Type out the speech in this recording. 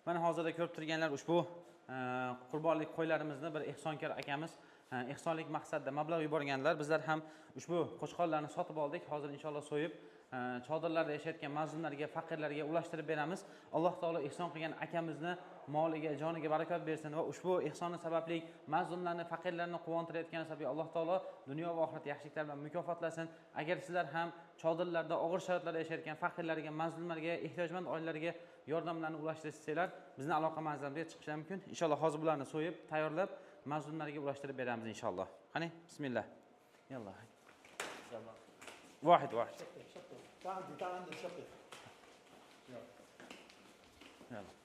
Mana hozirda ko'rib turganlar ushbu qurbonlik qo'ylarimizni bir ehsonkor akamiz ehsonlik maqsadida mablag' yuborganlar. Bizlar ham ushbu qo'chqorlarni sotib oldik. Hozir inshaalloh so'yib chodirlarda yashayotgan mazlumlarga, faqirlarga ulashtirib beramiz. Alloh taolo ehson qilgan akamizni moliga, joniga barakot bersin va ushbu ehsoni sababli mazlumlarni, faqirlarni quvontirayotgani sababli Alloh taolo dunyo va oxirat yaxshiliklar bilan mukofotlasin. Agar sizlar ham chodirlarda, og'ir sharoitlarda yashayotgan faqirlarga, mazlumlarga, ehtiyojmand oilalarga yordamlarni ulashtirib istanglar, bizni aloqa manzilimizga chiqishlari mumkin. Inshaalloh hozir bularni so'yib, tayyorlab, mazlumlarga ulashtirib beramiz inshaalloh. Qani, bismillah. Yalloh. Inshaalloh. واحد. تعال عندي شقي. يلا